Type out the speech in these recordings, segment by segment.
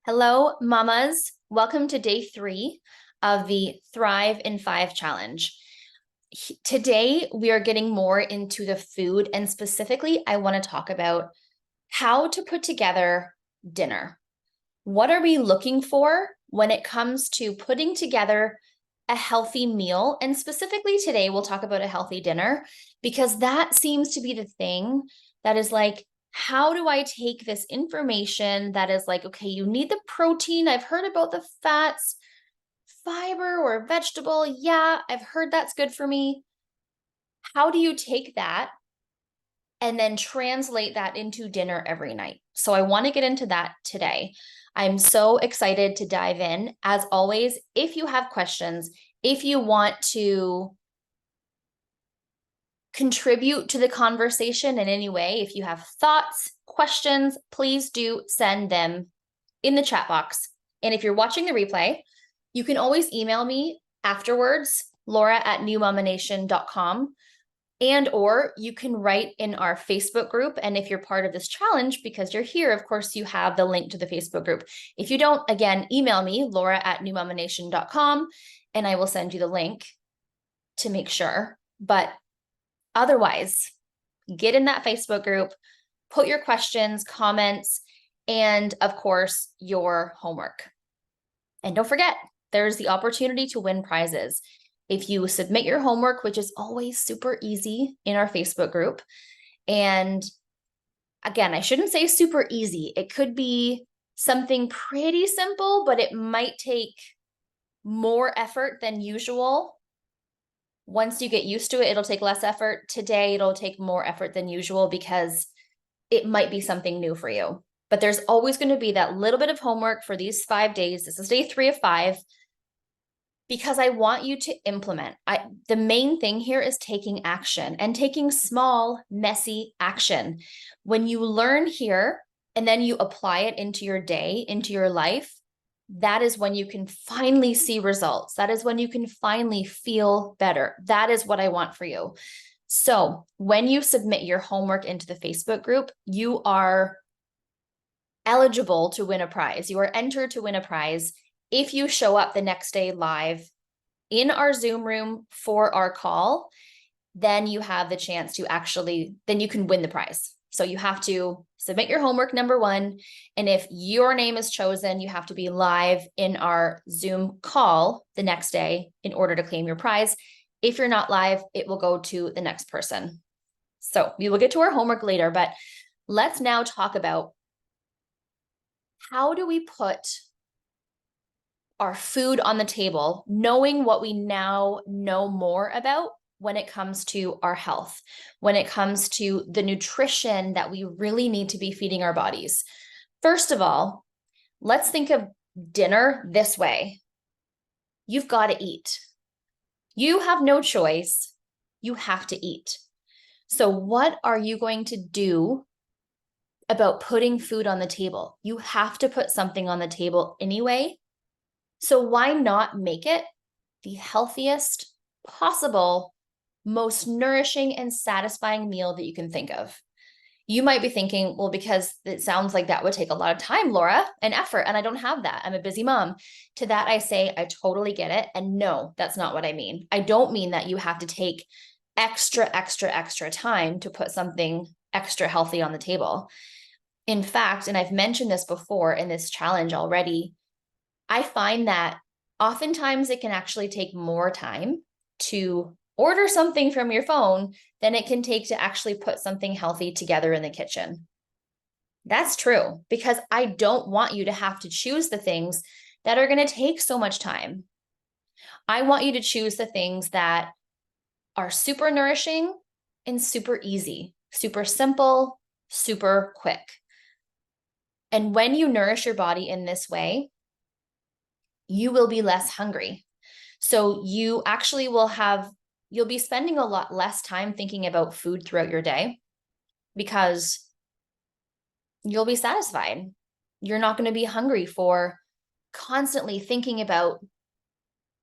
Hello, mamas. Welcome to day 3 of the Thrive in 5 challenge. Today, we are getting more into the food, and specifically, I want to talk about how to put together dinner. What are we looking for when it comes to putting together a healthy meal? And specifically today, we'll talk about a healthy dinner because that seems to be the thing that is like, how do I take this information that is like, okay, you need the protein. I've heard about the fats, fiber, or vegetable. Yeah, I've heard that's good for me. How do you take that and then translate that into dinner every night? So I want to get into that today. I'm so excited to dive in. As always, if you have questions, if you want to contribute to the conversation in any way, if you have thoughts, questions, please do send them in the chat box. And if you're watching the replay, you can always email me afterwards, laura@newmamanation.com. And or you can write in our Facebook group. And if you're part of this challenge, because you're here, of course, you have the link to the Facebook group. If you don't, again, email me, laura@newmamanation.com, and I will send you the link to make sure. But otherwise, get in that Facebook group, put your questions, comments, and of course, your homework. And don't forget, there's the opportunity to win prizes. If you submit your homework, which is always super easy in our Facebook group. And again, I shouldn't say super easy. It could be something pretty simple, but it might take more effort than usual. Once you get used to it, it'll take less effort. Today, it'll take more effort than usual because it might be something new for you. But there's always going to be that little bit of homework for these 5 days. This is day 3 of 5. Because I want you to implement. The main thing here is taking action and taking small, messy action. When you learn here and then you apply it into your day, into your life, that is when you can finally see results. That is when you can finally feel better. That is what I want for you. So when you submit your homework into the Facebook group, you are eligible to win a prize. You are entered to win a prize if you show up the next day live in our Zoom room for our call. Then you have the chance to then you can win the prize. So you have to submit your homework, number 1. And if your name is chosen, you have to be live in our Zoom call the next day in order to claim your prize. If you're not live, it will go to the next person. So we will get to our homework later, but let's now talk about how do we put our food on the table, knowing what we now know more about when it comes to our health, when it comes to the nutrition that we really need to be feeding our bodies. First of all, let's think of dinner this way. You've got to eat. You have no choice. You have to eat. So what are you going to do about putting food on the table? You have to put something on the table anyway. So why not make it the healthiest possible, most nourishing and satisfying meal that you can think of? You might be thinking, well, because it sounds like that would take a lot of time, Laura, and effort, and I don't have that. I'm a busy mom. To that, I say, I totally get it. And no, that's not what I mean. I don't mean that you have to take extra time to put something extra healthy on the table. In fact, and I've mentioned this before in this challenge already, I find that oftentimes it can actually take more time to order something from your phone than it can take to actually put something healthy together in the kitchen. That's true, because I don't want you to have to choose the things that are going to take so much time. I want you to choose the things that are super nourishing and super easy, super simple, super quick. And when you nourish your body in this way, you will be less hungry. So you actually you'll be spending a lot less time thinking about food throughout your day because you'll be satisfied. You're not going to be hungry for constantly thinking about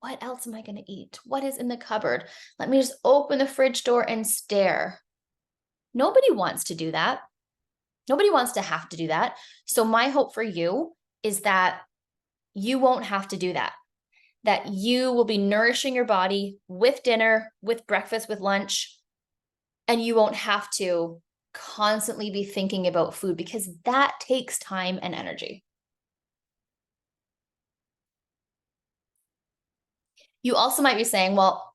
what else am I going to eat? What is in the cupboard? Let me just open the fridge door and stare. Nobody wants to do that. Nobody wants to have to do that. So my hope for you is that you won't have to do that you will be nourishing your body with dinner, with breakfast, with lunch, and you won't have to constantly be thinking about food because that takes time and energy. You also might be saying, well,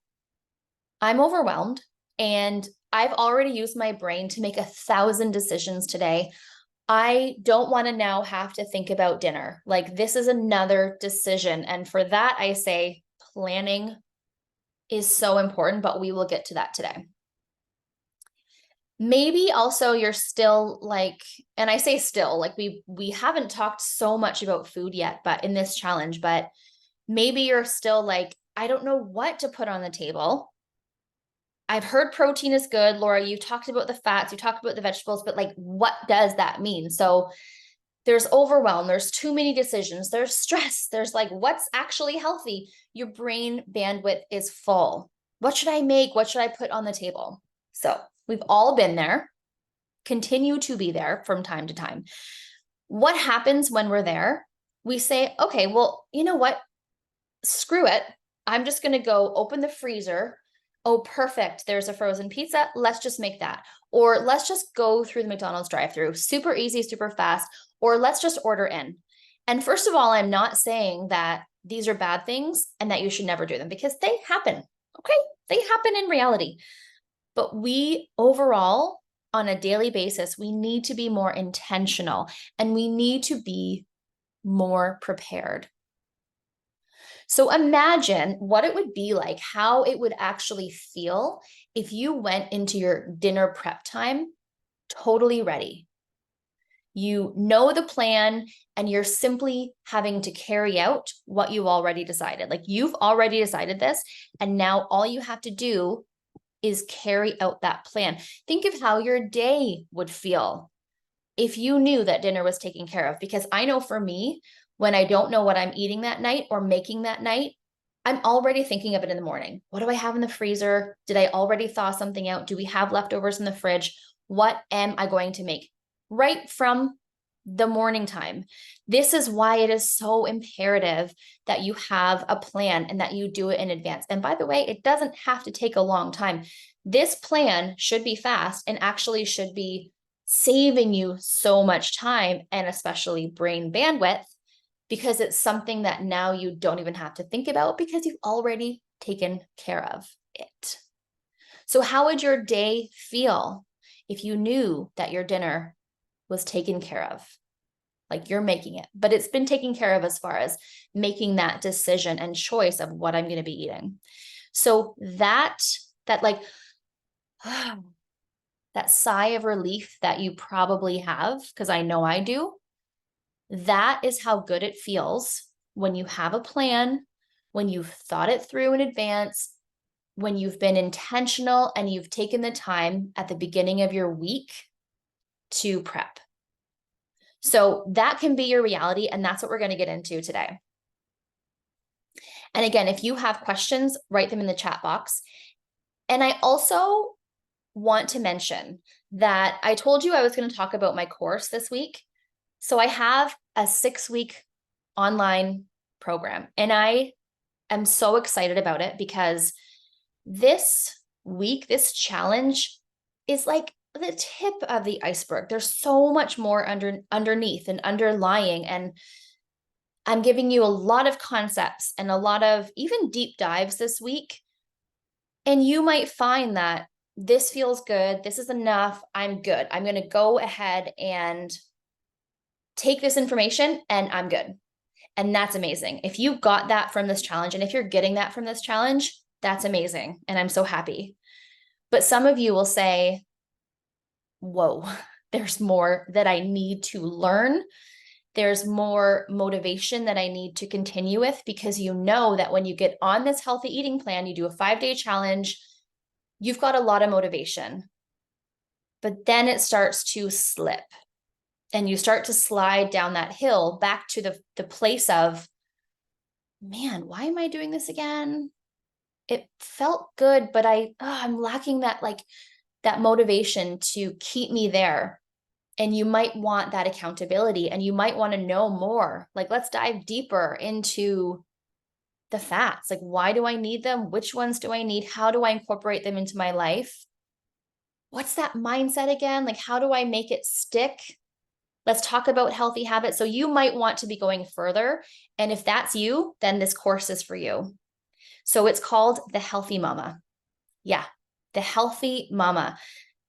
I'm overwhelmed and I've already used my brain to make 1,000 decisions today. I don't want to now have to think about dinner. Like, this is another decision. And for that, I say planning is so important, but we will get to that today. Maybe also you're still like, and I say still, like we haven't talked so much about food yet, but in this challenge, but maybe you're still like, I don't know what to put on the table. I've heard protein is good. Laura, you talked about the fats, you talked about the vegetables, but like, what does that mean? So there's overwhelm, there's too many decisions, there's stress, there's like, what's actually healthy? Your brain bandwidth is full. What should I make? What should I put on the table? So we've all been there, continue to be there from time to time. What happens when we're there? We say, okay, well, you know what? Screw it. I'm just going to go open the freezer. Oh, perfect. There's a frozen pizza. Let's just make that. Or let's just go through the McDonald's drive-through. Super easy, super fast. Or let's just order in. And first of all, I'm not saying that these are bad things and that you should never do them because they happen. Okay. They happen in reality. But we overall, on a daily basis, we need to be more intentional and we need to be more prepared. So imagine what it would be like, how it would actually feel if you went into your dinner prep time totally ready. You know the plan and you're simply having to carry out what you already decided. Like, you've already decided this, and now all you have to do is carry out that plan. Think of how your day would feel if you knew that dinner was taken care of. Because I know for me, when I don't know what I'm eating that night or making that night, I'm already thinking of it in the morning. What do I have in the freezer? Did I already thaw something out? Do we have leftovers in the fridge? What am I going to make? Right from the morning time. This is why it is so imperative that you have a plan and that you do it in advance. And by the way, it doesn't have to take a long time. This plan should be fast and actually should be saving you so much time and especially brain bandwidth, because it's something that now you don't even have to think about because you've already taken care of it. So how would your day feel if you knew that your dinner was taken care of? Like, you're making it, but it's been taken care of as far as making that decision and choice of what I'm going to be eating. So that like, that sigh of relief that you probably have, because I know I do, that is how good it feels when you have a plan, when you've thought it through in advance, when you've been intentional and you've taken the time at the beginning of your week to prep. So that can be your reality, and that's what we're going to get into today. And again, if you have questions, write them in the chat box. And I also want to mention that I told you I was going to talk about my course this week. So I have a 6-week online program, and I am so excited about it because this week, this challenge is like the tip of the iceberg. There's so much more underneath and underlying, and I'm giving you a lot of concepts and a lot of even deep dives this week. And you might find that this feels good. This is enough. I'm good. I'm going to go ahead and take this information and I'm good. And that's amazing. If you got that from this challenge, and if you're getting that from this challenge, that's amazing. And I'm so happy. But some of you will say, whoa, there's more that I need to learn. There's more motivation that I need to continue with, because you know that when you get on this healthy eating plan, you do a 5-day challenge, you've got a lot of motivation. But then it starts to slip and you start to slide down that hill back to the place of, man, why am I doing this again? It felt good, but I'm lacking that, like, that motivation to keep me there. And you might want that accountability, and you might want to know more. Like, let's dive deeper into the fats. Like, why do I need them? Which ones do I need? How do I incorporate them into my life? What's that mindset again? Like, how do I make it stick? Let's talk about healthy habits. So you might want to be going further. And if that's you, then this course is for you. So it's called The Healthy Mama. Yeah, The Healthy Mama.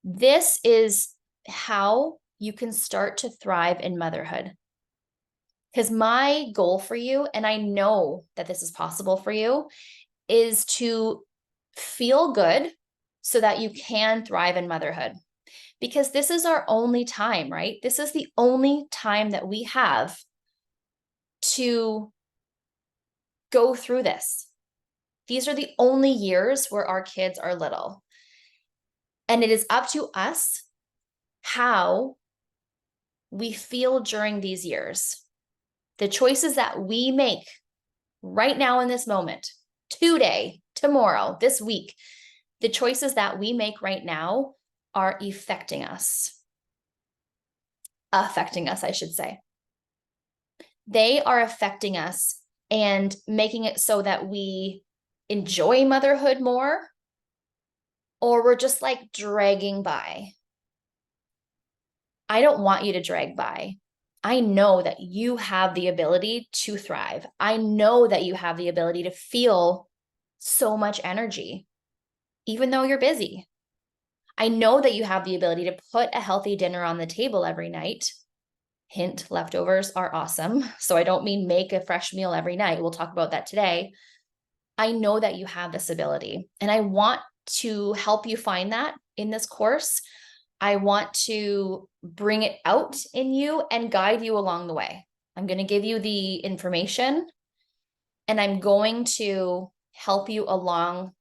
This is how you can start to thrive in motherhood. Because my goal for you, and I know that this is possible for you, is to feel good so that you can thrive in motherhood. Because this is our only time, right? This is the only time that we have to go through this. These are the only years where our kids are little. And it is up to us how we feel during these years. The choices that we make right now in this moment, today, tomorrow, this week, the choices that we make right now are affecting us, I should say. They are affecting us and making it so that we enjoy motherhood more, or we're just like dragging by. I don't want you to drag by. I know that you have the ability to thrive. I know that you have the ability to feel so much energy, even though you're busy. I know that you have the ability to put a healthy dinner on the table every night. Hint, leftovers are awesome. So I don't mean make a fresh meal every night. We'll talk about that today. I know that you have this ability, and I want to help you find that in this course. I want to bring it out in you and guide you along the way. I'm going to give you the information, and I'm going to help you along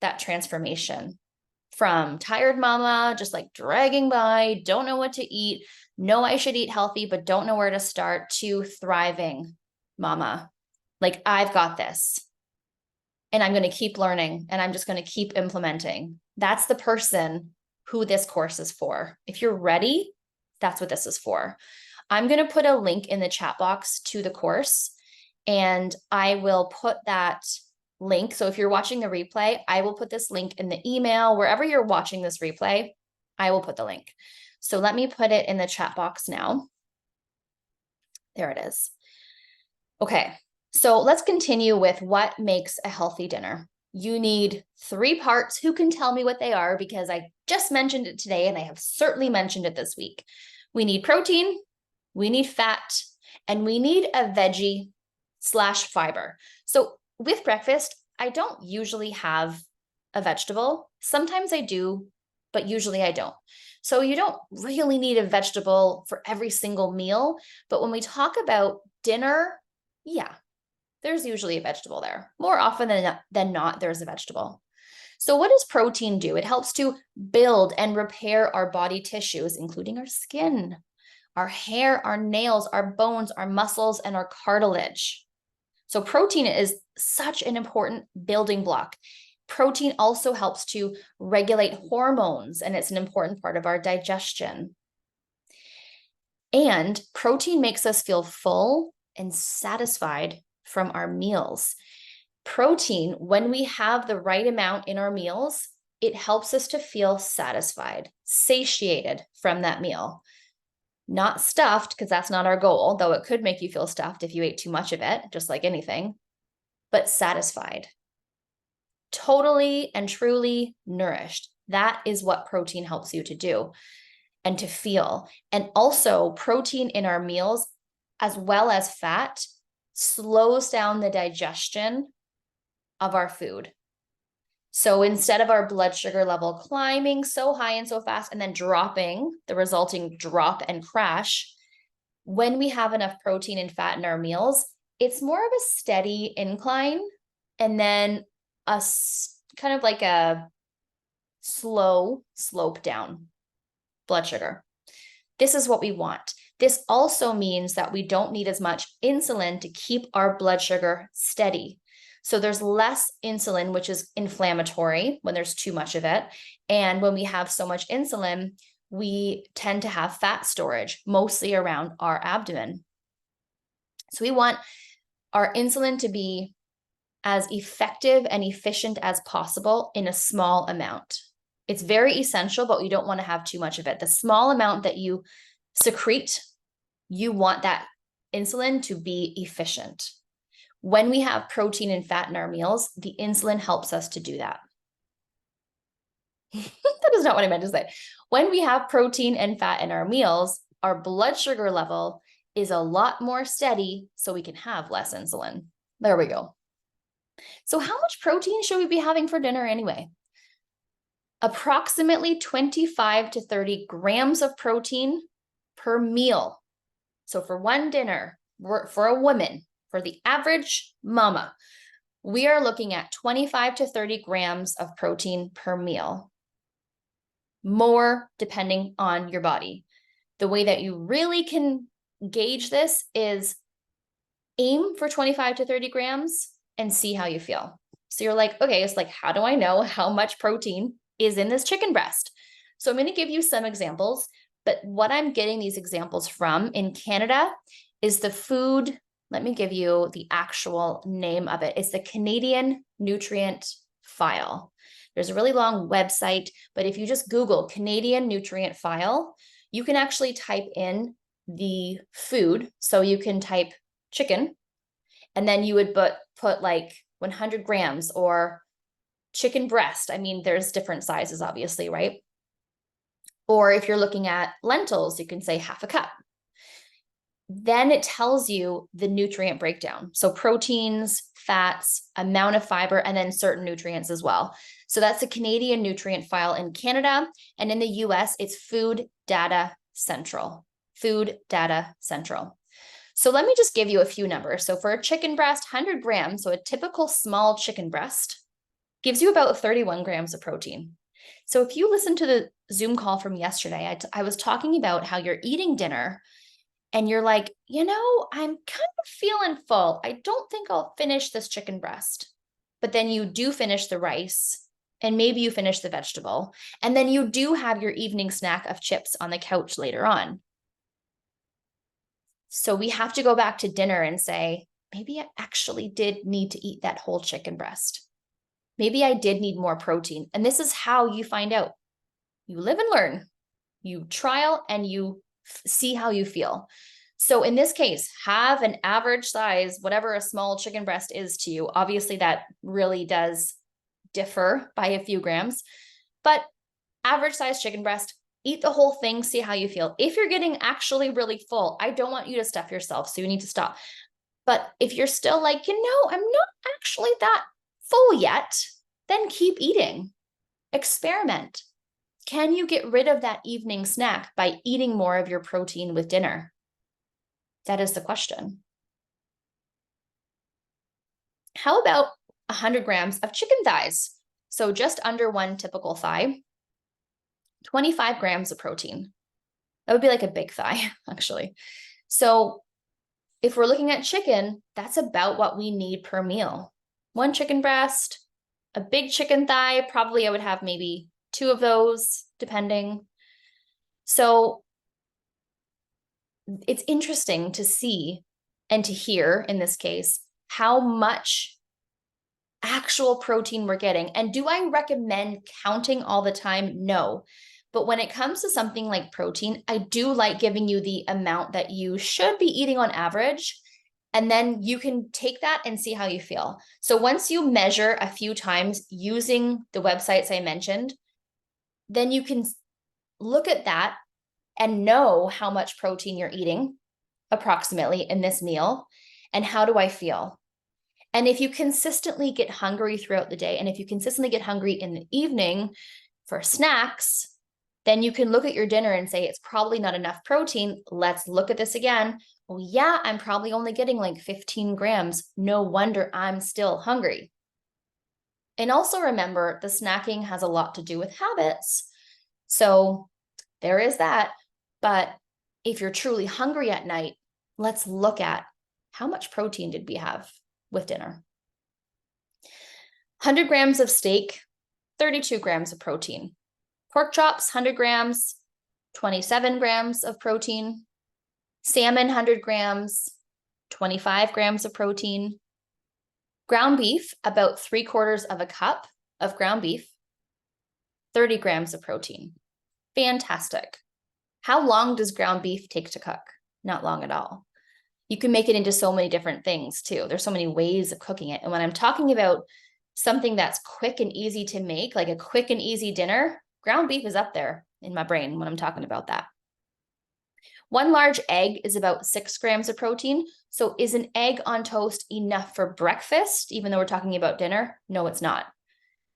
that transformation from tired mama, just like dragging by, don't know what to eat, know I should eat healthy, but don't know where to start, to thriving mama. Like, I've got this, and I'm going to keep learning, and I'm just going to keep implementing. That's the person who this course is for. If you're ready, that's what this is for. I'm going to put a link in the chat box to the course, and I will put that link. So if you're watching the replay, I will put this link in the email. Wherever you're watching this replay, I will put the link. So let me put it in the chat box now. There it is. Okay, so let's continue with what makes a healthy dinner. You need 3 parts. Who can tell me what they are? Because I just mentioned it today, and I have certainly mentioned it this week. We need protein, we need fat, and we need a veggie / fiber. So with breakfast, I don't usually have a vegetable. Sometimes I do, but usually I don't. So you don't really need a vegetable for every single meal. But when we talk about dinner, yeah, there's usually a vegetable there. More often than not, there's a vegetable. So what does protein do? It helps to build and repair our body tissues, including our skin, our hair, our nails, our bones, our muscles, and our cartilage. So protein is such an important building block. Protein also helps to regulate hormones, and it's an important part of our digestion. And protein makes us feel full and satisfied from our meals. Protein, when we have the right amount in our meals, it helps us to feel satisfied, satiated from that meal. Not stuffed, because that's not our goal, though it could make you feel stuffed if you ate too much of it, just like anything, but satisfied. Totally and truly nourished. That is what protein helps you to do and to feel. And also, protein in our meals, as well as fat, slows down the digestion of our food. So instead of our blood sugar level climbing so high and so fast and then dropping, the resulting drop and crash, when we have enough protein and fat in our meals, it's more of a steady incline and then a kind of like a slow slope down blood sugar. This is what we want. This also means that we don't need as much insulin to keep our blood sugar steady. So there's less insulin, which is inflammatory when there's too much of it. And when we have so much insulin, we tend to have fat storage, mostly around our abdomen. So we want our insulin to be as effective and efficient as possible in a small amount. It's very essential, but we don't want to have too much of it. The small amount that you secrete, you want that insulin to be efficient. When we have protein and fat in our meals, the insulin helps us to do that. That is not what I meant to say. When we have protein and fat in our meals, our blood sugar level is a lot more steady, so we can have less insulin. There we go. So how much protein should we be having for dinner anyway? Approximately 25 to 30 grams of protein per meal. So for one dinner, for a woman, for the average mama, we are looking at 25 to 30 grams of protein per meal. More depending on your body. The way that you really can gauge this is aim for 25 to 30 grams and see how you feel. So you're like, okay, it's like, how do I know how much protein is in this chicken breast? So I'm going to give you some examples, but what I'm getting these examples from in Canada is the food. Let me give you the actual name of it. It's the Canadian Nutrient File. There's a really long website, but if you just Google Canadian Nutrient File, you can actually type in the food. So you can type chicken, and then you would put like 100 grams or chicken breast. I mean, there's different sizes, obviously, right? Or if you're looking at lentils, you can say half a cup. Then it tells you the nutrient breakdown. So proteins, fats, amount of fiber, and then certain nutrients as well. So that's the Canadian Nutrient File in Canada. And in the US, it's Food Data Central. Food Data Central. So let me just give you a few numbers. So for a chicken breast, 100 grams, so a typical small chicken breast, gives you about 31 grams of protein. So if you listen to the Zoom call from yesterday, I was talking about how you're eating dinner and you're like, I'm kind of feeling full. I don't think I'll finish this chicken breast. But then you do finish the rice and maybe you finish the vegetable. And then you do have your evening snack of chips on the couch later on. So we have to go back to dinner and say, maybe I actually did need to eat that whole chicken breast. Maybe I did need more protein. And this is how you find out. You live and learn. You trial and you see how you feel. So in this case, have an average size, whatever a small chicken breast is to you. Obviously, that really does differ by a few grams, but average size chicken breast, eat the whole thing, see how you feel. If you're getting actually really full, I don't want you to stuff yourself, so you need to stop. But if you're still like, I'm not actually that full yet, then keep eating. Experiment. Can you get rid of that evening snack by eating more of your protein with dinner? That is the question. How about 100 grams of chicken thighs? So just under one typical thigh, 25 grams of protein. That would be like a big thigh, actually. So if we're looking at chicken, that's about what we need per meal. One chicken breast, a big chicken thigh, probably I would have maybe 2 of those, depending. So it's interesting to see and to hear, in this case, how much actual protein we're getting. And do I recommend counting all the time? No. But when it comes to something like protein, I do like giving you the amount that you should be eating on average. And then you can take that and see how you feel. So once you measure a few times using the websites I mentioned, then you can look at that and know how much protein you're eating approximately in this meal and how do I feel. And if you consistently get hungry throughout the day, and if you consistently get hungry in the evening for snacks, then you can look at your dinner and say, it's probably not enough protein. Let's look at this again. Oh yeah, I'm probably only getting like 15 grams. No wonder I'm still hungry. And also remember, the snacking has a lot to do with habits. So there is that. But if you're truly hungry at night, let's look at how much protein did we have with dinner. 100 grams of steak, 32 grams of protein. Pork chops, 100 grams, 27 grams of protein. Salmon, 100 grams, 25 grams of protein. Ground beef, about 3/4 of a cup of ground beef, 30 grams of protein. Fantastic. How long does ground beef take to cook? Not long at all. You can make it into so many different things too. There's so many ways of cooking it. And when I'm talking about something that's quick and easy to make, like a quick and easy dinner, ground beef is up there in my brain when I'm talking about that. 1 large egg is about 6 grams of protein. So is an egg on toast enough for breakfast, even though we're talking about dinner? No, it's not.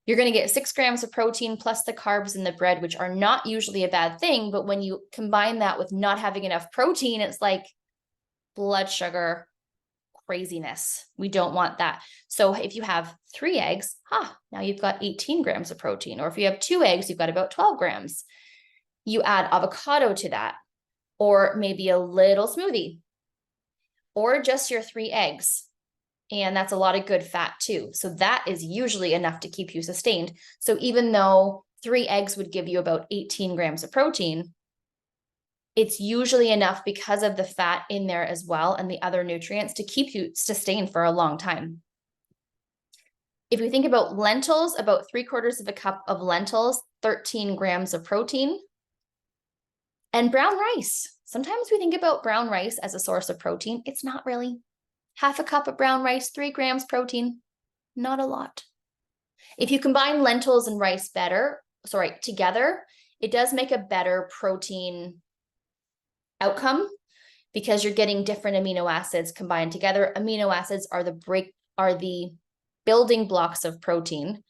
You're going to get 6 grams of protein plus the carbs in the bread, which are not usually a bad thing. But when you combine that with not having enough protein, it's like blood sugar craziness. We don't want that. So if you have 3 eggs, now you've got 18 grams of protein. Or if you have 2 eggs, you've got about 12 grams. You add avocado to that, or maybe a little smoothie, or just your 3 eggs. And that's a lot of good fat too. So that is usually enough to keep you sustained. So even though 3 eggs would give you about 18 grams of protein, it's usually enough because of the fat in there as well and the other nutrients to keep you sustained for a long time. If you think about lentils, about 3/4 of a cup of lentils, 13 grams of protein. And brown rice. Sometimes we think about brown rice as a source of protein. It's not really. 1/2 cup of brown rice, 3 grams protein, not a lot. If you combine lentils and rice together, it does make a better protein outcome because you're getting different amino acids combined together. Amino acids are the building blocks of protein.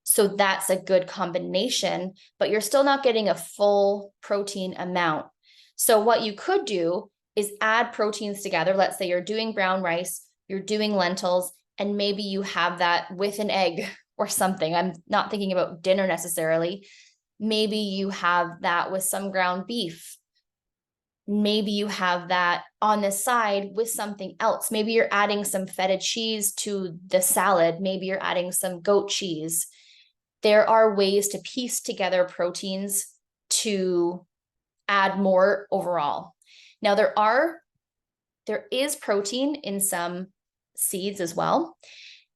So that's a good combination, but you're still not getting a full protein amount. So what you could do is add proteins together. Let's say you're doing brown rice, you're doing lentils, and maybe you have that with an egg or something. I'm not thinking about dinner necessarily. Maybe you have that with some ground beef. Maybe you have that on the side with something else. Maybe you're adding some feta cheese to the salad. Maybe you're adding some goat cheese. There are ways to piece together proteins to add more overall. Now there is protein in some seeds as well,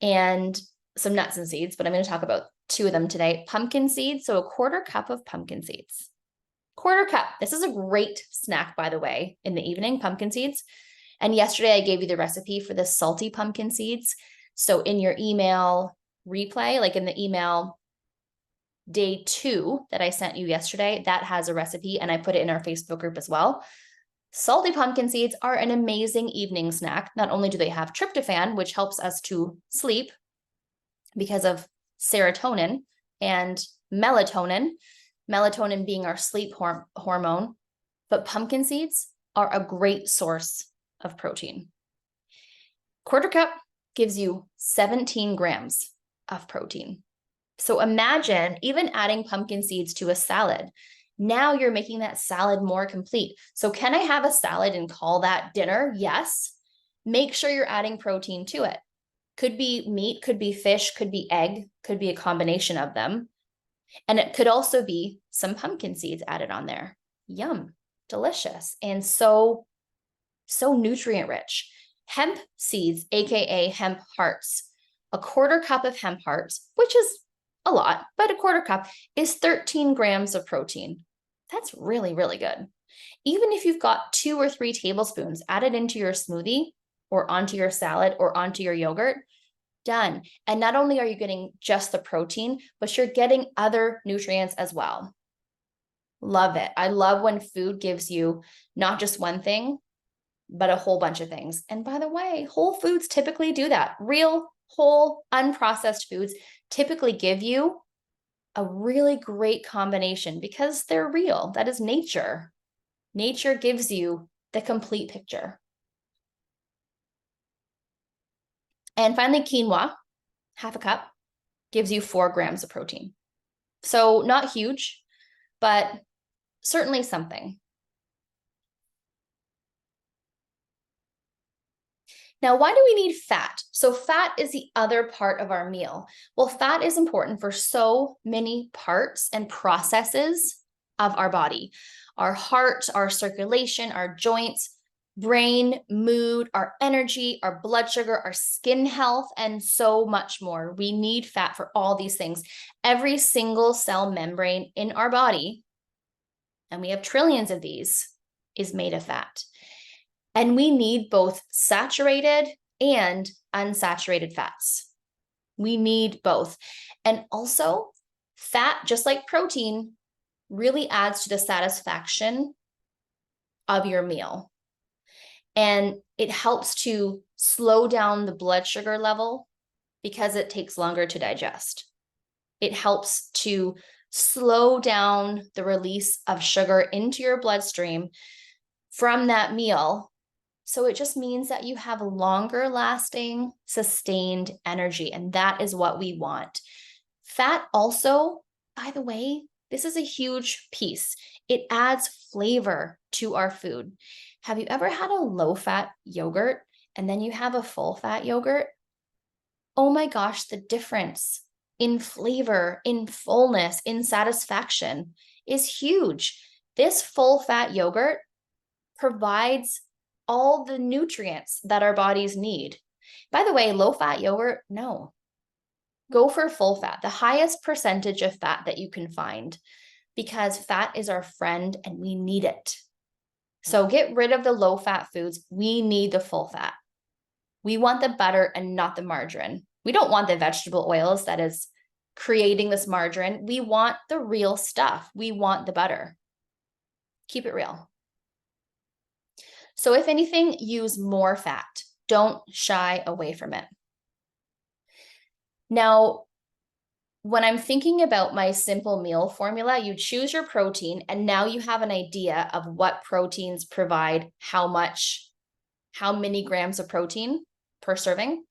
and some nuts and seeds, but I'm going to talk about 2 of them today. Pumpkin seeds, so a 1/4 cup of pumpkin seeds. 1/4 cup. This is a great snack, by the way, in the evening, pumpkin seeds. And yesterday I gave you the recipe for the salty pumpkin seeds. So in your email replay, like in the email day 2 that I sent you yesterday, that has a recipe, and I put it in our Facebook group as well. Salty pumpkin seeds are an amazing evening snack. Not only do they have tryptophan, which helps us to sleep because of serotonin and melatonin being our sleep hormone, but pumpkin seeds are a great source of protein. 1/4 cup gives you 17 grams of protein. So imagine even adding pumpkin seeds to a salad. Now you're making that salad more complete. So can I have a salad and call that dinner? Yes. Make sure you're adding protein to it. Could be meat, could be fish, could be egg, could be a combination of them. And it could also be some pumpkin seeds added on there. Yum, delicious, and so nutrient rich. Hemp seeds, AKA hemp hearts. A 1/4 cup of hemp hearts, which is a lot, but a 1/4 cup is 13 grams of protein. That's really, really good. Even if you've got 2 or 3 tablespoons added into your smoothie or onto your salad or onto your yogurt, done. And not only are you getting just the protein, but you're getting other nutrients as well. Love it. I love when food gives you not just one thing, but a whole bunch of things. And by the way, whole foods typically do that. Real, whole, unprocessed foods typically give you a really great combination because they're real. That is nature. Nature gives you the complete picture. And finally, quinoa, 1/2 cup, gives you 4 grams of protein. So not huge, but certainly something. Now, why do we need fat? So fat is the other part of our meal. Well, fat is important for so many parts and processes of our body, our heart, our circulation, our joints, brain, mood, our energy, our blood sugar, our skin health, and so much more. We need fat for all these things. Every single cell membrane in our body, and we have trillions of these, is made of fat. And we need both saturated and unsaturated fats. We need both. And also, fat, just like protein, really adds to the satisfaction of your meal. And it helps to slow down the blood sugar level because it takes longer to digest. It helps to slow down the release of sugar into your bloodstream from that meal. So it just means that you have longer lasting, sustained energy. And that is what we want. Fat also, by the way, this is a huge piece. It adds flavor to our food. Have you ever had a low-fat yogurt and then you have a full-fat yogurt? Oh my gosh, the difference in flavor, in fullness, in satisfaction is huge. This full-fat yogurt provides all the nutrients that our bodies need. By the way, low-fat yogurt, no. Go for full fat, the highest percentage of fat that you can find, because fat is our friend and we need it. So get rid of the low-fat foods. We need the full fat. We want the butter and not the margarine. We don't want the vegetable oils that is creating this margarine. We want the real stuff. We want the butter. Keep it real. So if anything, use more fat. Don't shy away from it. Now, when I'm thinking about my simple meal formula, you choose your protein, and now you have an idea of what proteins provide how many grams of protein per serving.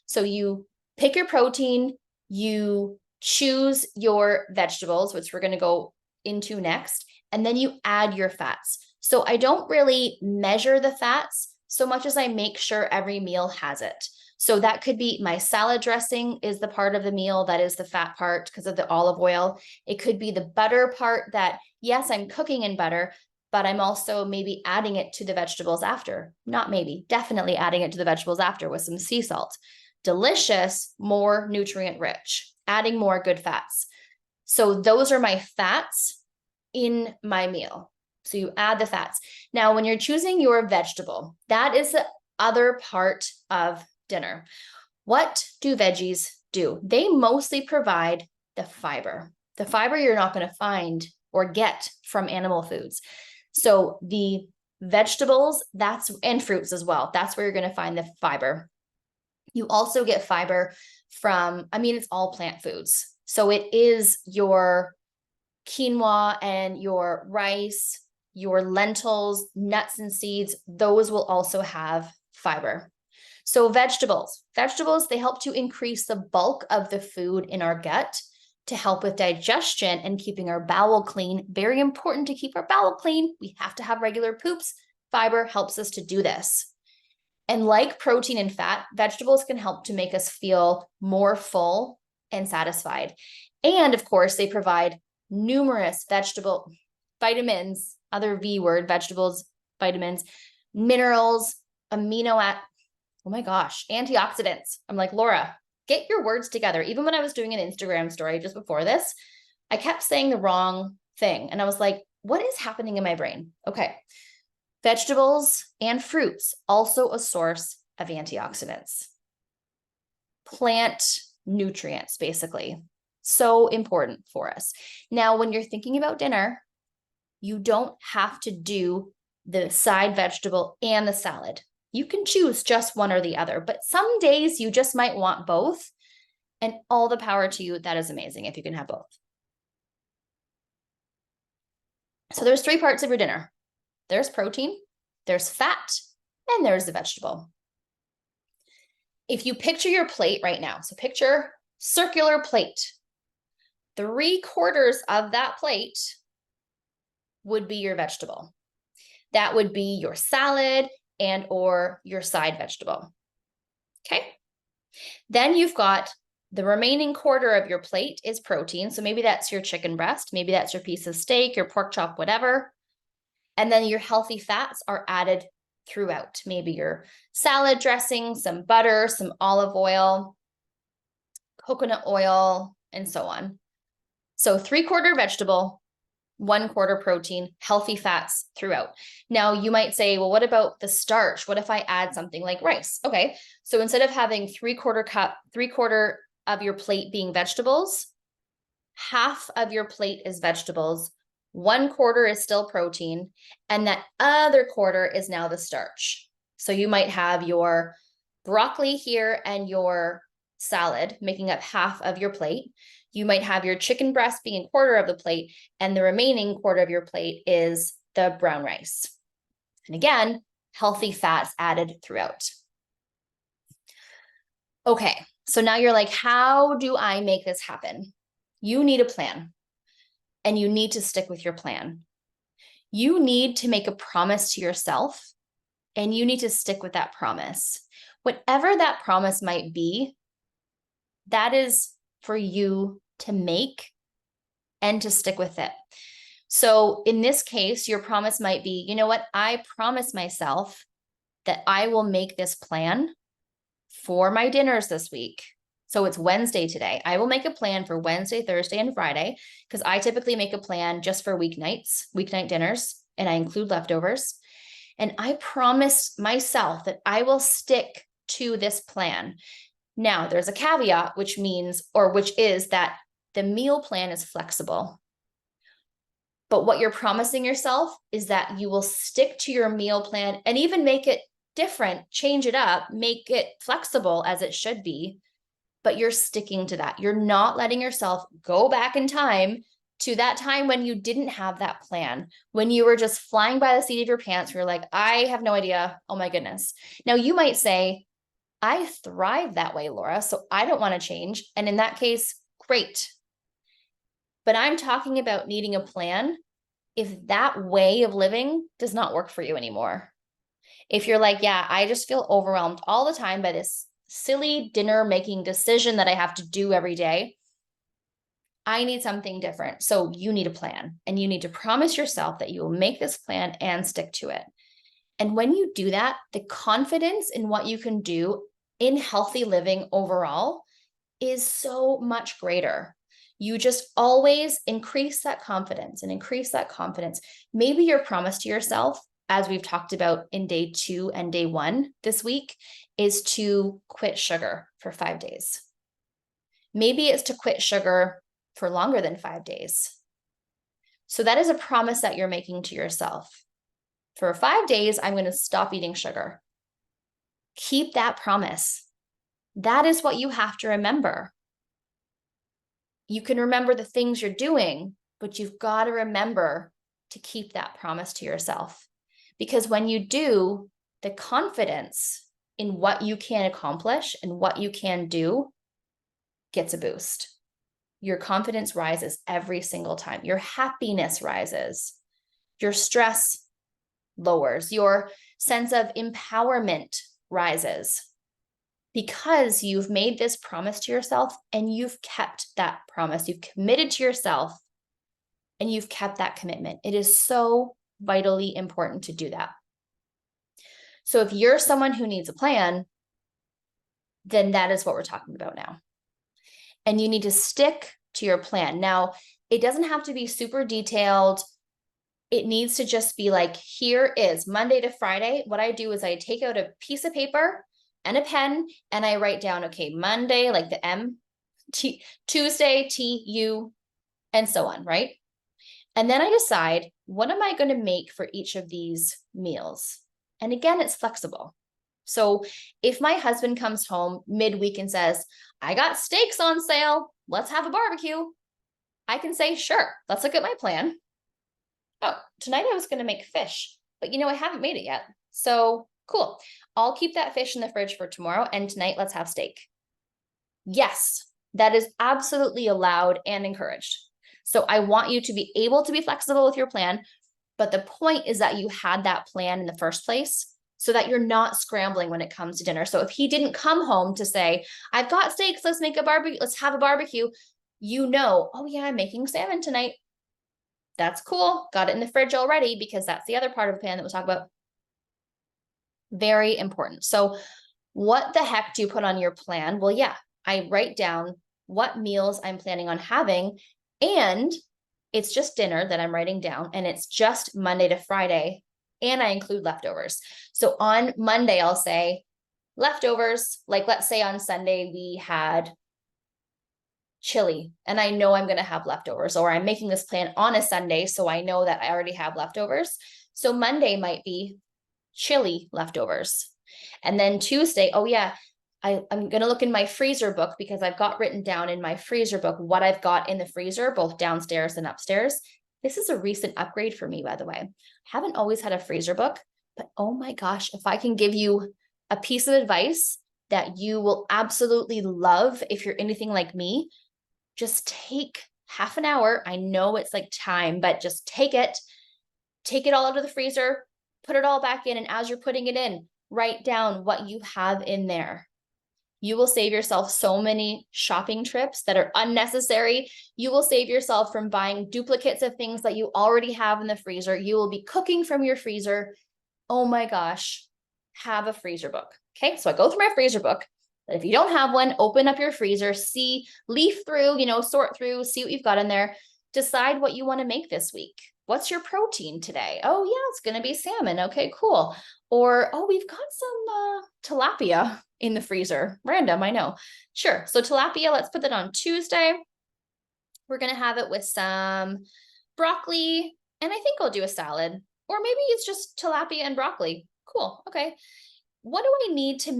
So you pick your protein, you choose your vegetables, which we're going to go into next, and then you add your fats. So I don't really measure the fats so much as I make sure every meal has it. So that could be my salad dressing is the part of the meal that is the fat part because of the olive oil. It could be the butter part that, yes, I'm cooking in butter, but I'm also maybe adding it to the vegetables after. Not maybe, definitely adding it to the vegetables after with some sea salt. Delicious, more nutrient rich, adding more good fats. So those are my fats in my meal. So you add the fats. Now, when you're choosing your vegetable, that is the other part of dinner. What do veggies do? They mostly provide the fiber. The fiber you're not going to find or get from animal foods. So the vegetables, and fruits as well. That's where you're going to find the fiber. You also get fiber from, it's all plant foods. So it is your quinoa and your rice, your lentils, nuts and seeds. Those will also have fiber. So vegetables, they help to increase the bulk of the food in our gut to help with digestion and keeping our bowel clean. Very important to keep our bowel clean. We have to have regular poops. Fiber helps us to do this. And like protein and fat, vegetables can help to make us feel more full and satisfied. And of course, they provide numerous vegetable vitamins, other V word, vegetables, vitamins, minerals, antioxidants. I'm like, Laura, get your words together. Even when I was doing an Instagram story just before this, I kept saying the wrong thing. And I was like, what is happening in my brain? Okay. Vegetables and fruits, also a source of antioxidants. Plant nutrients, basically. So important for us. Now, when you're thinking about dinner, you don't have to do the side vegetable and the salad. You can choose just one or the other, but some days you just might want both, and all the power to you. That is amazing if you can have both. So there's 3 parts of your dinner. There's protein, there's fat, and there's the vegetable. If you picture your plate right now, so picture circular plate, 3/4 of that plate would be your vegetable. That would be your salad and or your side vegetable. Okay. Then you've got The remaining quarter of your plate is protein. So maybe that's your chicken breast, maybe that's your piece of steak, your pork chop, whatever. And then your healthy fats are added throughout. Maybe your salad dressing, some butter, some olive oil, coconut oil, and so on. So 3/4 vegetable, 1/4 protein, healthy fats throughout. Now you might say, well, what about the starch? What if I add something like rice? Okay, so instead of having 3/4 cup, 3/4 of your plate being vegetables, half of your plate is vegetables, 1/4 is still protein, and that other quarter is now the starch. So you might have your broccoli here and your salad making up half of your plate. You might have your chicken breast being a quarter of the plate, and the remaining quarter of your plate is the brown rice. And again, healthy fats added throughout. Okay, so now you're like, how do I make this happen? You need a plan, and you need to stick with your plan. You need to make a promise to yourself, and you need to stick with that promise. Whatever that promise might be, that is for you to make and to stick with it. So in this case, your promise might be, you know what? I promise myself that I will make this plan for my dinners this week. So it's Wednesday today. I will make a plan for Wednesday, Thursday, and Friday, because I typically make a plan just for weeknight dinners, and I include leftovers. And I promise myself that I will stick to this plan. Now, there's a caveat, which is that the meal plan is flexible. But what you're promising yourself is that you will stick to your meal plan and even make it different, change it up, make it flexible as it should be, but you're sticking to that. You're not letting yourself go back in time to that time when you didn't have that plan, when you were just flying by the seat of your pants. You're like, I have no idea. Oh my goodness. Now you might say, I thrive that way, Laura, so I don't want to change. And in that case, great. But I'm talking about needing a plan if that way of living does not work for you anymore. If you're like, yeah, I just feel overwhelmed all the time by this silly dinner making decision that I have to do every day, I need something different. So you need a plan, and you need to promise yourself that you will make this plan and stick to it. And when you do that, the confidence in what you can do in healthy living overall is so much greater. You just always increase that confidence and increase that confidence. Maybe your promise to yourself, as we've talked about in day 2 and day 1 this week, is to quit sugar for 5 days. Maybe it's to quit sugar for longer than 5 days. So that is a promise that you're making to yourself. For 5 days, I'm going to stop eating sugar. Keep that promise. That is what you have to remember. You can remember the things you're doing, but you've got to remember to keep that promise to yourself. Because when you do, the confidence in what you can accomplish and what you can do gets a boost. Your confidence rises every single time. Your happiness rises. Your stress lowers. Your sense of empowerment rises, because you've made this promise to yourself and you've kept that promise. You've committed to yourself and you've kept that commitment. It is so vitally important to do that. So if you're someone who needs a plan, then that is what we're talking about now. And you need to stick to your plan. Now, it doesn't have to be super detailed. It needs to just be like, here is Monday to Friday. What I do is I take out a piece of paper and a pen and I write down, okay, Monday, like the M, Tuesday, T-U, and so on, right? And then I decide, what am I going to make for each of these meals? And again, it's flexible. So if my husband comes home midweek and says, I got steaks on sale, let's have a barbecue, I can say, sure, let's look at my plan. Oh, tonight I was going to make fish, but I haven't made it yet. So cool. I'll keep that fish in the fridge for tomorrow, and tonight let's have steak. Yes, that is absolutely allowed and encouraged. So I want you to be able to be flexible with your plan, but the point is that you had that plan in the first place so that you're not scrambling when it comes to dinner. So if he didn't come home to say, I've got steaks, let's make a barbecue, let's have a barbecue, you know, oh yeah, I'm making salmon tonight. That's cool. Got it in the fridge already, because that's the other part of the plan that we'll talk about. Very important. So what the heck do you put on your plan? Well, yeah, I write down what meals I'm planning on having, and it's just dinner that I'm writing down, and it's just Monday to Friday, and I include leftovers. So on Monday, I'll say leftovers, like let's say on Sunday we had chili and I know I'm going to have leftovers, or I'm making this plan on a Sunday, so I know that I already have leftovers. So Monday might be chili leftovers. And then Tuesday, oh yeah, I'm going to look in my freezer book, because I've got written down in my freezer book what I've got in the freezer, both downstairs and upstairs. This is a recent upgrade for me, by the way. I haven't always had a freezer book, but oh my gosh, if I can give you a piece of advice that you will absolutely love if you're anything like me, just take half an hour. I know it's like time, but just take it all out of the freezer, put it all back in. And as you're putting it in, write down what you have in there. You will save yourself so many shopping trips that are unnecessary. You will save yourself from buying duplicates of things that you already have in the freezer. You will be cooking from your freezer. Oh my gosh, have a freezer book. Okay, so I go through my freezer book. But if you don't have one, open up your freezer, leaf through, sort through, see what you've got in there. Decide what you want to make this week. What's your protein today? Oh yeah, it's going to be salmon. Okay, cool. Or, oh, we've got some tilapia in the freezer. Random, I know. Sure. So tilapia, let's put that on Tuesday. We're going to have it with some broccoli, and I think I'll do a salad. Or maybe it's just tilapia and broccoli. Cool. Okay. What do I need to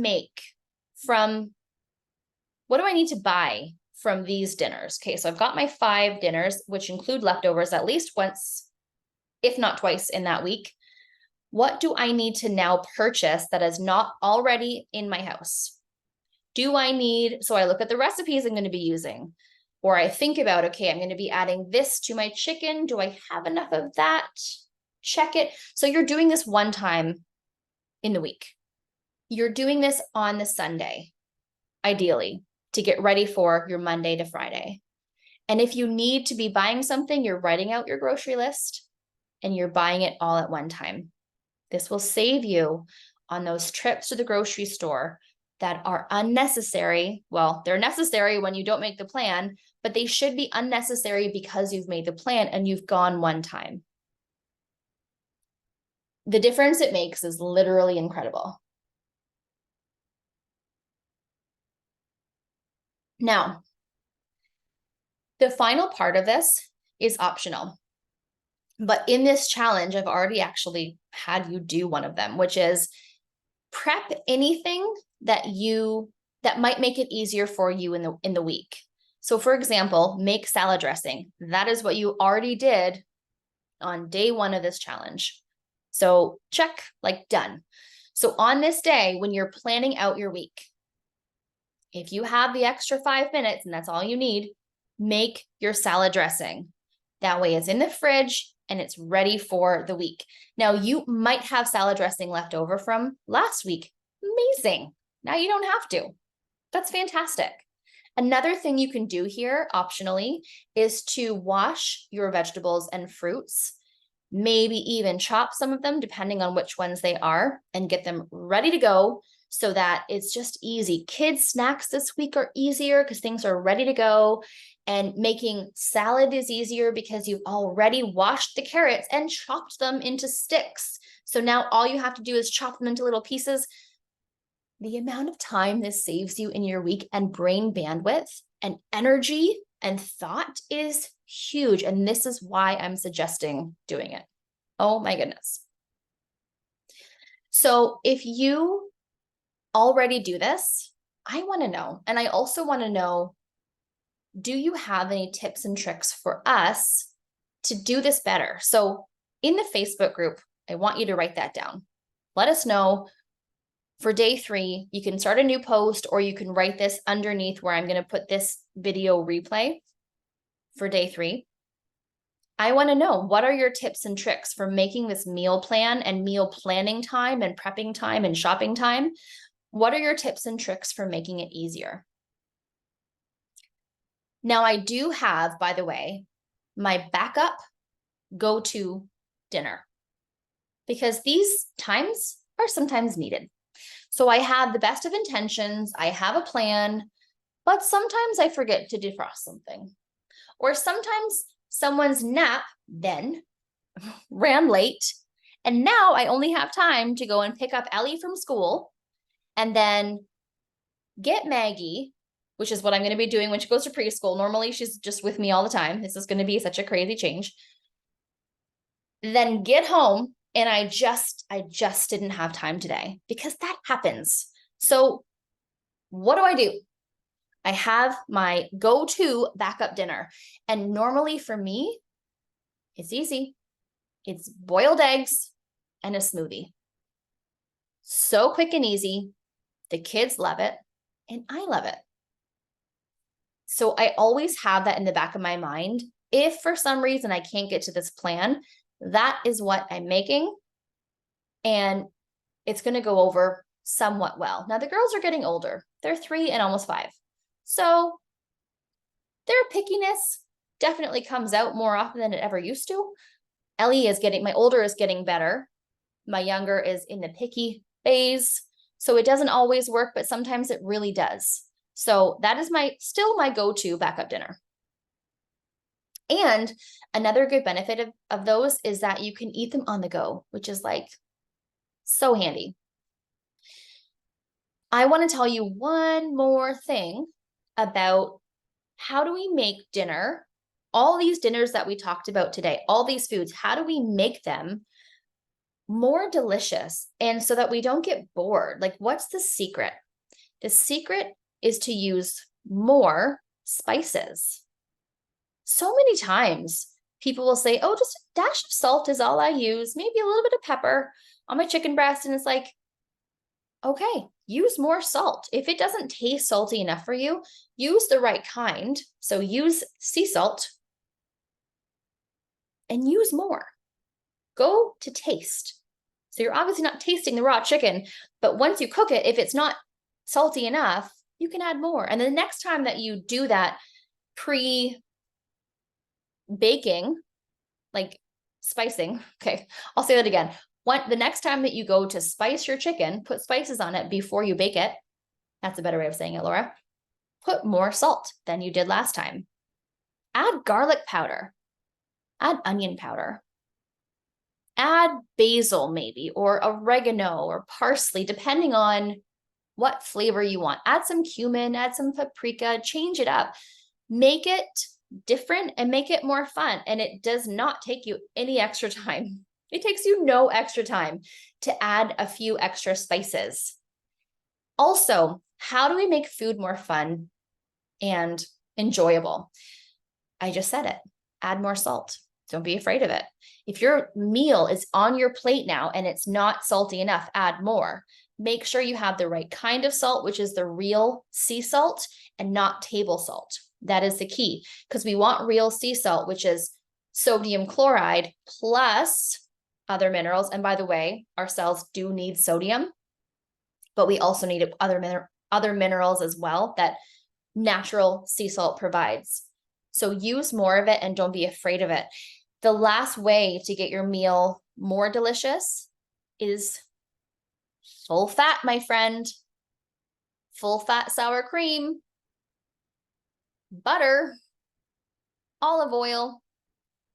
buy from these dinners? Okay, so I've got my 5 dinners, which include leftovers at least once, if not twice in that week. What do I need to now purchase that is not already in my house? So I look at the recipes I'm going to be using, or I think about, okay, I'm going to be adding this to my chicken. Do I have enough of that? Check it. So you're doing this one time in the week. You're doing this on the Sunday, ideally, to get ready for your Monday to Friday. And if you need to be buying something, you're writing out your grocery list and you're buying it all at one time. This will save you on those trips to the grocery store that are unnecessary. Well, they're necessary when you don't make the plan, but they should be unnecessary because you've made the plan and you've gone one time. The difference it makes is literally incredible. Now, the final part of this is optional. But in this challenge, I've already actually had you do one of them, which is prep anything that might make it easier for you in the week. So for example, make salad dressing. That is what you already did on day 1 of this challenge. So check, like done. So on this day, when you're planning out your week, if you have the extra 5 minutes, and that's all you need, make your salad dressing. That way it's in the fridge and it's ready for the week. Now you might have salad dressing left over from last week. Amazing. Now you don't have to. That's fantastic. Another thing you can do here optionally is to wash your vegetables and fruits, maybe even chop some of them depending on which ones they are, and get them ready to go so that it's just easy. Kids' snacks this week are easier because things are ready to go, and making salad is easier because you've already washed the carrots and chopped them into sticks. So now all you have to do is chop them into little pieces. The amount of time this saves you in your week and brain bandwidth and energy and thought is huge. And this is why I'm suggesting doing it. Oh my goodness. So if you already do this, I want to know. And I also want to know, do you have any tips and tricks for us to do this better? So in the Facebook group, I want you to write that down. Let us know. For day 3, you can start a new post, or you can write this underneath where I'm going to put this video replay for day 3. I want to know, what are your tips and tricks for making this meal plan and meal planning time and prepping time and shopping time? What are your tips and tricks for making it easier? Now, I do have, by the way, my backup go-to dinner, because these times are sometimes needed. So I have the best of intentions, I have a plan, but sometimes I forget to defrost something. Or sometimes someone's nap then ran late, and now I only have time to go and pick up Ellie from school and then get Maggie, which is what I'm going to be doing when she goes to preschool. Normally she's just with me all the time. This is going to be such a crazy change. Then get home, and I just didn't have time today, because that happens. So what do? I have my go-to backup dinner. And normally for me, it's easy. It's boiled eggs and a smoothie. So quick and easy. The kids love it, and I love it. So I always have that in the back of my mind. If for some reason I can't get to this plan, that is what I'm making, and it's going to go over somewhat well. Now the girls are getting older. They're 3 and almost 5. So their pickiness definitely comes out more often than it ever used to. Ellie is getting, my older is getting better. My younger is in the picky phase. So it doesn't always work, but sometimes it really does. So that is still my go-to backup dinner. And another good benefit of those is that you can eat them on the go, which is like so handy. I want to tell you one more thing about how do we make dinner, all these dinners that we talked about today, all these foods, how do we make them more delicious and so that we don't get bored? Like, what's the secret? The secret is to use more spices. So many times people will say, oh, just a dash of salt is all I use, maybe a little bit of pepper on my chicken breast. And it's like, okay, use more salt. If it doesn't taste salty enough for you, use the right kind. So use sea salt and use more. Go to taste. So you're obviously not tasting the raw chicken, but once you cook it, if it's not salty enough, you can add more. And the next time that you do that pre-baking, like spicing, okay, I'll say that again. The next time that you go to spice your chicken, put spices on it before you bake it. That's a better way of saying it, Laura. Put more salt than you did last time. Add garlic powder. Add onion powder. Add basil maybe, or oregano or parsley, depending on what flavor you want. Add some cumin, add some paprika, change it up. Make it different and make it more fun. And it does not take you any extra time. It takes you no extra time to add a few extra spices. Also, how do we make food more fun and enjoyable? I just said it. Add more salt. Don't be afraid of it. If your meal is on your plate now and it's not salty enough, add more. Make sure you have the right kind of salt, which is the real sea salt and not table salt. That is the key, because we want real sea salt, which is sodium chloride plus other minerals. And by the way, our cells do need sodium, but we also need other minerals as well that natural sea salt provides. So use more of it and don't be afraid of it. The last way to get your meal more delicious is full fat, my friend. Full fat sour cream, butter, olive oil.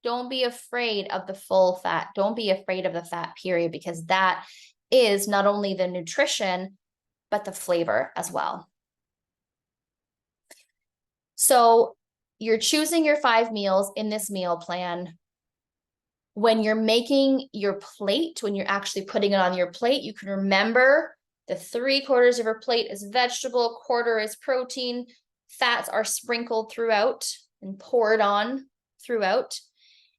Don't be afraid of the full fat. Don't be afraid of the fat, period, because that is not only the nutrition, but the flavor as well. So you're choosing your 5 meals in this meal plan. When you're making your plate, when you're actually putting it on your plate, you can remember the 3/4 of your plate is vegetable, 1/4 is protein. Fats are sprinkled throughout and poured on throughout.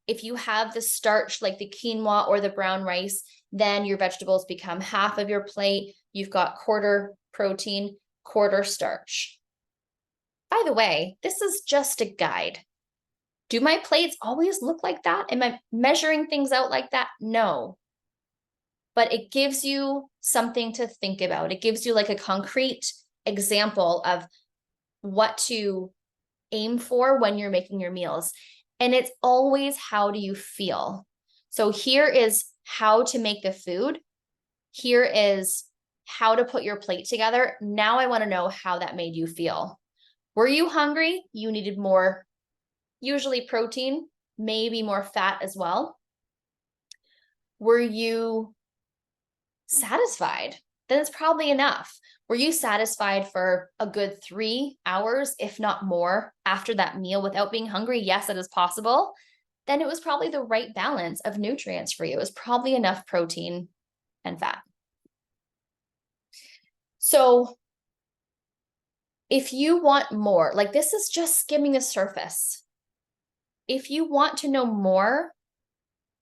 If you have the starch like the quinoa or the brown rice, then your vegetables become half of your plate. You've got 1/4 protein, 1/4 starch. By the way, this is just a guide. Do my plates always look like that? Am I measuring things out like that? No. But it gives you something to think about. It gives you like a concrete example of what to aim for when you're making your meals. And it's always, how do you feel? So here is how to make the food. Here is how to put your plate together. Now I want to know how that made you feel. Were you hungry? You needed more, usually protein, maybe more fat as well. Were you satisfied? Then it's probably enough. Were you satisfied for a good 3 hours, if not more, after that meal without being hungry? Yes, it is possible. Then it was probably the right balance of nutrients for you. It was probably enough protein and fat. So if you want more, like this is just skimming the surface. If you want to know more,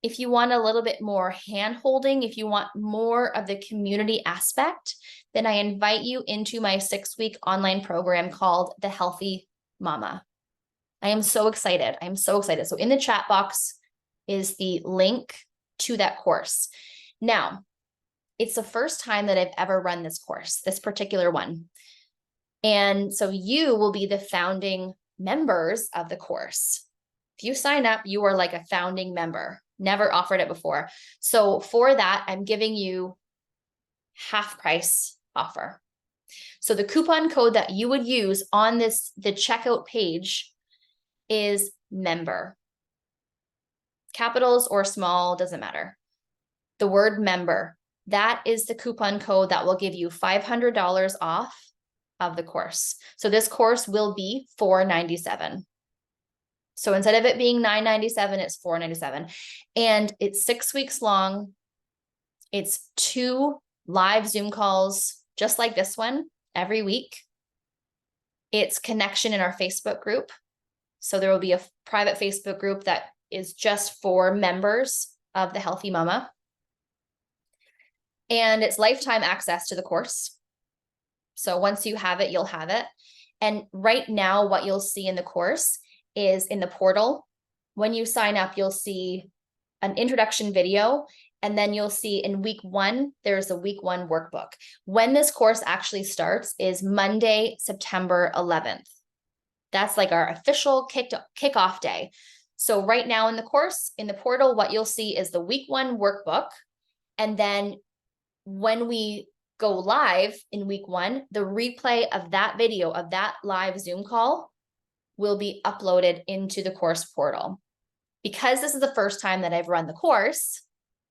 if you want a little bit more hand-holding, if you want more of the community aspect, then I invite you into my 6-week online program called The Healthy Mama. I am so excited. I'm so excited. So in the chat box is the link to that course. Now, it's the first time that I've ever run this course, this particular one. And so you will be the founding members of the course. If you sign up, you are like a founding member. Never offered it before. So for that, I'm giving you half price offer. So the coupon code that you would use on the checkout page is member. Capitals or small, doesn't matter. The word member, that is the coupon code that will give you $500 off of the course. So this course will be $497. So instead of it being $997, it's $497. And it's 6 weeks long. It's 2 live Zoom calls, just like this one, every week. It's connection in our Facebook group. So there will be a private Facebook group that is just for members of the Healthy Mama. And it's lifetime access to the course. So once you have it, you'll have it. And right now, what you'll see in the course is in the portal. When you sign up, you'll see an introduction video, and then you'll see in week 1, there's a week 1 workbook. When this course actually starts is Monday, September 11th. That's like our official kickoff day. So right now in the course, in the portal, what you'll see is the week 1 workbook. And then when we go live in week 1, the replay of that video, of that live Zoom call, will be uploaded into the course portal. Because this is the first time that I've run the course,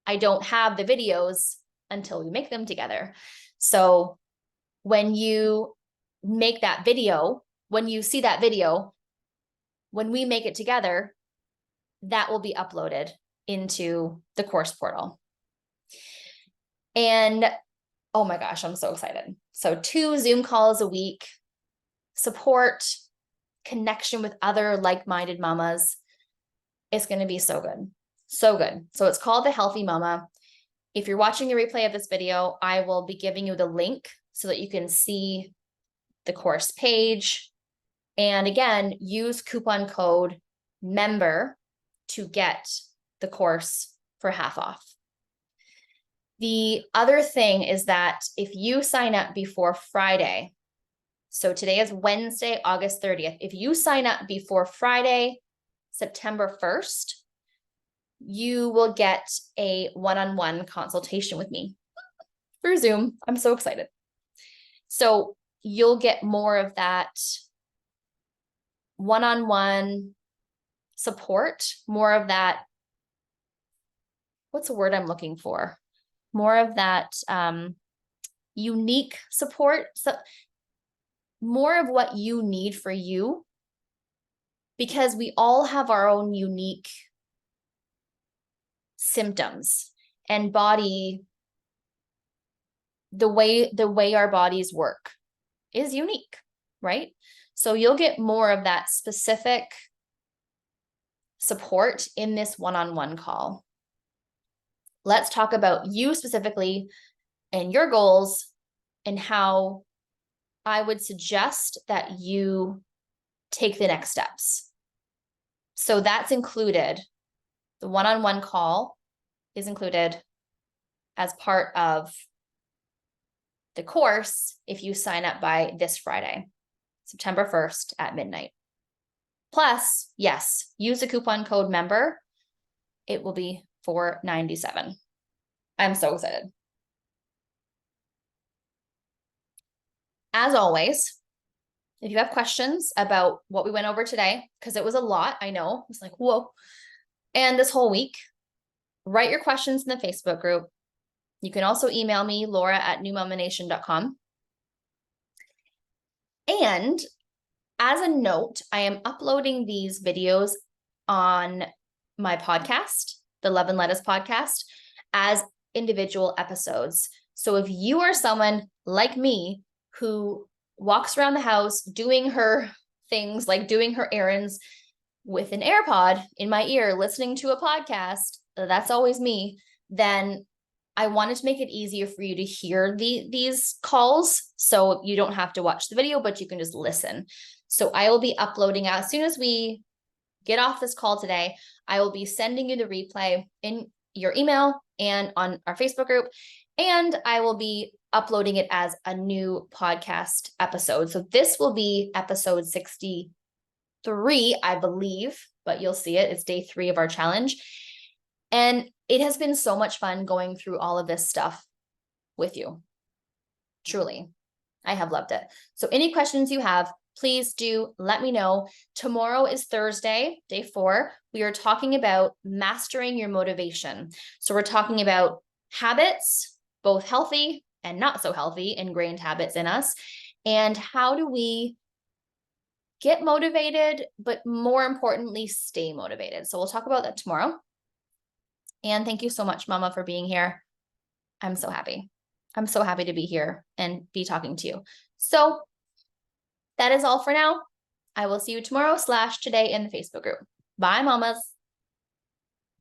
I don't have the videos until we make them together. So when you make that video, when you see that video, when we make it together, that will be uploaded into the course portal. And oh my gosh, I'm so excited. So 2 Zoom calls a week, support, connection with other like-minded mamas. It's going to be so good. So good. So it's called The Healthy Mama. If you're watching the replay of this video, I will be giving you the link so that you can see the course page. And again, use coupon code MEMBER to get the course for half off. The other thing is that if you sign up before Friday, so today is Wednesday, August 30th. If you sign up before Friday, September 1st, you will get a one-on-one consultation with me through Zoom. I'm so excited. So you'll get more of that one-on-one support, more of that, what's the word I'm looking for? More of that unique support. So more of what you need for you, because we all have our own unique symptoms and body, the way our bodies work is unique, right? So you'll get more of that specific support in this one-on-one call. Let's talk about you specifically and your goals and how I would suggest that you take the next steps. So that's included. The one-on-one call is included as part of the course if you sign up by this Friday, September 1st at midnight. Plus, yes, use the coupon code MEMBER. It will be $4.97. I'm so excited. As always, if you have questions about what we went over today, because it was a lot, I know, it was like, whoa. And this whole week, write your questions in the Facebook group. You can also email me, Laura@newmomination.com. And as a note, I am uploading these videos on my podcast, the Love and Lettuce podcast, as individual episodes. So if you are someone like me who walks around the house doing her things, like doing her errands with an AirPod in my ear, listening to a podcast, that's always me, then I wanted to make it easier for you to hear these calls. So you don't have to watch the video, but you can just listen. So I will be uploading as soon as we get off this call today, I will be sending you the replay in your email and on our Facebook group. And I will be uploading it as a new podcast episode. So this will be episode 63, I believe, but you'll see it. It's day 3 of our challenge. And it has been so much fun going through all of this stuff with you. Truly, I have loved it. So any questions you have, please do let me know. Tomorrow is Thursday, day 4. We are talking about mastering your motivation. So we're talking about habits, both healthy and not so healthy, ingrained habits in us. And how do we get motivated, but more importantly, stay motivated. So we'll talk about that tomorrow. And thank you so much, Mama, for being here. I'm so happy. I'm so happy to be here and be talking to you. So that is all for now. I will see you tomorrow/today in the Facebook group. Bye, Mamas.